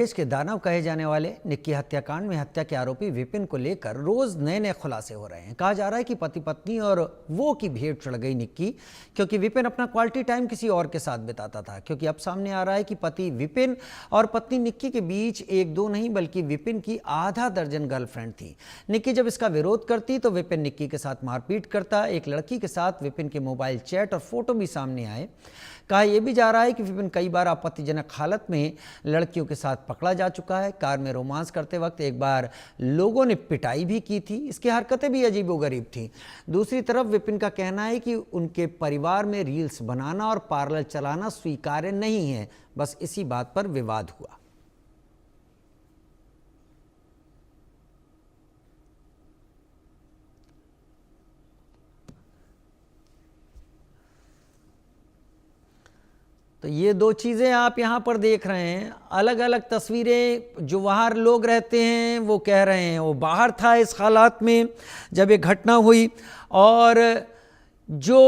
देश के दानव कहे जाने वाले निक्की हत्याकांड में हत्या के आरोपी विपिन को लेकर रोज नए नए खुलासे हो रहे हैं। कहा जा रहा है कि पति पत्नी और वो की भेंट चढ़ गई निक्की, क्योंकि विपिन अपना क्वालिटी टाइम किसी और के साथ बिताता था। क्योंकि अब सामने आ रहा है कि पति विपिन और पत्नी निक्की के बीच एक दो नहीं बल्कि विपिन की आधा दर्जन गर्लफ्रेंड थी। निक्की जब इसका विरोध करती तो विपिन निक्की के साथ मारपीट करता। एक लड़की के साथ विपिन के मोबाइल चैट और फोटो भी सामने आए। कहा यह भी जा रहा है कि विपिन कई बार आपत्तिजनक हालत में लड़कियों के साथ पकड़ा जा चुका है। कार में रोमांस करते वक्त एक बार लोगों ने पिटाई भी की थी। इसकी हरकतें भी अजीबोगरीब थीं। दूसरी तरफ विपिन का कहना है कि उनके परिवार में रील्स बनाना और पार्लर चलाना स्वीकार्य नहीं है। बस इसी बात पर विवाद हुआ। तो ये दो चीज़ें आप यहाँ पर देख रहे हैं, अलग अलग तस्वीरें। जो बाहर लोग रहते हैं वो कह रहे हैं वो बाहर था इस हालात में जब ये घटना हुई, और जो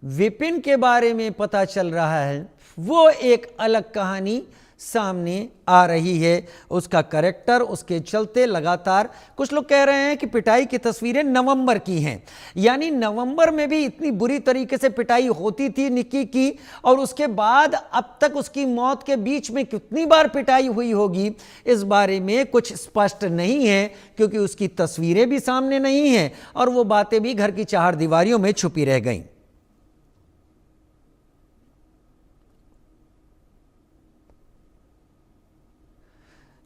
विपिन के बारे में पता चल रहा है वो एक अलग कहानी सामने आ रही है। उसका कैरेक्टर, उसके चलते लगातार कुछ लोग कह रहे हैं कि पिटाई की तस्वीरें नवंबर की हैं, यानी नवंबर में भी इतनी बुरी तरीके से पिटाई होती थी निक्की की, और उसके बाद अब तक उसकी मौत के बीच में कितनी बार पिटाई हुई होगी इस बारे में कुछ स्पष्ट नहीं है, क्योंकि उसकी तस्वीरें भी सामने नहीं हैं और वो बातें भी घर की चार दीवारियों में छुपी रह गईं।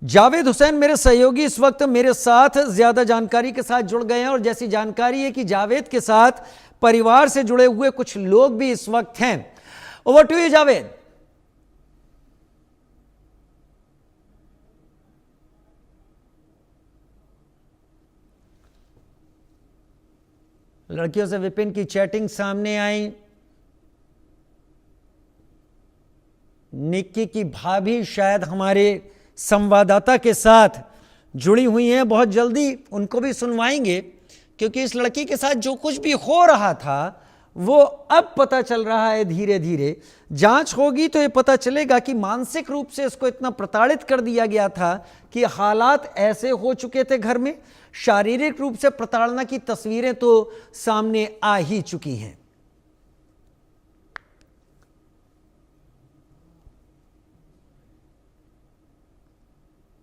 जावेद हुसैन मेरे सहयोगी इस वक्त मेरे साथ ज्यादा जानकारी के साथ जुड़ गए हैं, और जैसी जानकारी है कि जावेद के साथ परिवार से जुड़े हुए कुछ लोग भी इस वक्त हैं। Over to you Javed. लड़कियों से विपिन की चैटिंग सामने आई। निक्की की भाभी शायद हमारे संवाददाता के साथ जुड़ी हुई हैं, बहुत जल्दी उनको भी सुनवाएंगे, क्योंकि इस लड़की के साथ जो कुछ भी हो रहा था वो अब पता चल रहा है। धीरे धीरे जांच होगी तो ये पता चलेगा कि मानसिक रूप से इसको इतना प्रताड़ित कर दिया गया था कि हालात ऐसे हो चुके थे घर में। शारीरिक रूप से प्रताड़ना की तस्वीरें तो सामने आ ही चुकी हैं।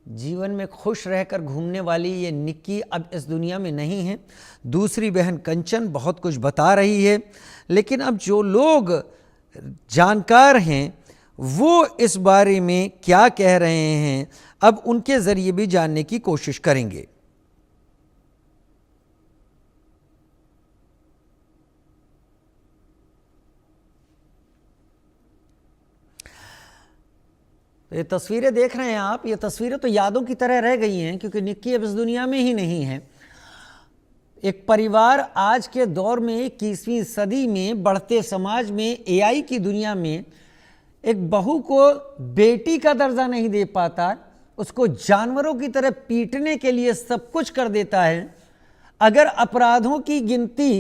जीवन में खुश रहकर घूमने वाली ये निक्की अब इस दुनिया में नहीं है। दूसरी बहन कंचन बहुत कुछ बता रही है, लेकिन अब जो लोग जानकार हैं वो इस बारे में क्या कह रहे हैं, अब उनके जरिए भी जानने की कोशिश करेंगे। ये तस्वीरें देख रहे हैं आप, ये तस्वीरें तो यादों की तरह रह गई हैं, क्योंकि निक्की अब इस दुनिया में ही नहीं है। एक परिवार आज के दौर में 21वीं सदी में बढ़ते समाज में एआई की दुनिया में एक बहू को बेटी का दर्जा नहीं दे पाता, उसको जानवरों की तरह पीटने के लिए सब कुछ कर देता है। अगर अपराधों की गिनती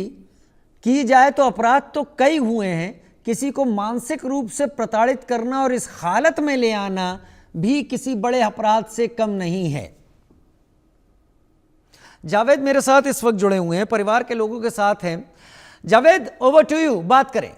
की जाए तो अपराध तो कई हुए हैं। किसी को मानसिक रूप से प्रताड़ित करना और इस हालत में ले आना भी किसी बड़े अपराध से कम नहीं है। जावेद मेरे साथ इस वक्त जुड़े हुए हैं, परिवार के लोगों के साथ हैं। जावेद, ओवर टू यू, बात करें।